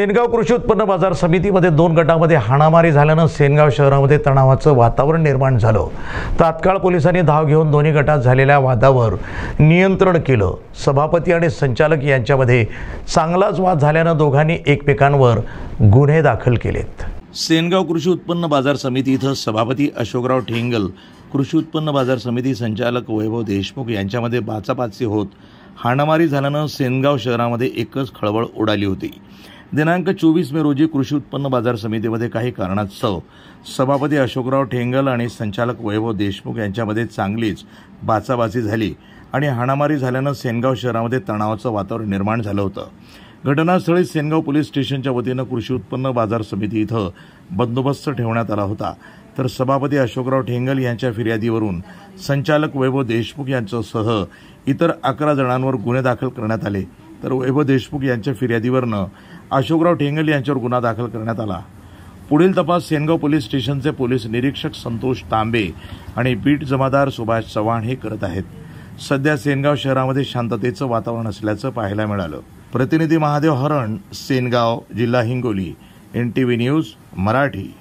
सेनगाव कृषी उत्पन्न बाजार समितीमध्ये 2 गटांमध्ये हाणामारी झाल्यानं सेनगाव शहरामध्ये तणावाचं वातावरण निर्माण झालं। तात्काळ पोलिसांनी धाव घेऊन दोन्ही गटात झालेल्या वादावर नियंत्रण केलं। सभापती आणि संचालक यांच्यामध्ये चांगलाच वाद झाल्यानं दोघांनी एकमेकांवर गुन्हे दाखल केलेत। सेनगाव कृषी उत्पन्न बाजार समिती इथं सभापती अशोकराव ठेंगल, कृषी उत्पन्न बाजार समिती संचालक वैभव देशमुख यांच्यामध्ये बाचाबाची होत हाणामारी झाल्यानं सेनगाव शहरामध्ये एकच खळबळ उडाली होती। दिनांक 24 मे रोजी कृषी उत्पन्न बाजार समितीमध्ये काही कारणास्तव सभापती अशोकराव ठेंगल आणि संचालक वैभव देशमुख यांच्यामध्ये चांगलीच बाचाबाची झाली आणि हाणामारी झाल्यानं सेनगाव शहरामध्ये तणावाचं वातावरण निर्माण झालं होतं। घटनास्थळी सेनगाव पोलीस स्टेशनच्या वतीनं कृषी उत्पन्न बाजार समिती इथं बंदोबस्त ठेवण्यात आला होता। तर सभापती अशोकराव ठेंगल यांच्या फिर्यादीवरून संचालक वैभव देशमुख यांच्यासह इतर 11 जणांवर गुन्हे दाखल करण्यात आले। तर वैभव देशमुख यांच्या फिर्यादीवरून अशोकराव ठेंगल यांच्यावर गुन्हा दाखल करण्यात आला। पुढील तपास सेनगाव पोलीस स्टेशनचे पोलीस निरीक्षक संतोष तांबे आणि बीट जमादार सुभाष चव्हाण हे करत आहेत। सध्या सेनगाव शहरामध्ये शांततेचं वातावरण असल्याचं पाहायला मिळालं। प्रतिनिधी महादेव हरण, सेनगाव, जिल्हा हिंगोली, NTV न्यूज मराठी।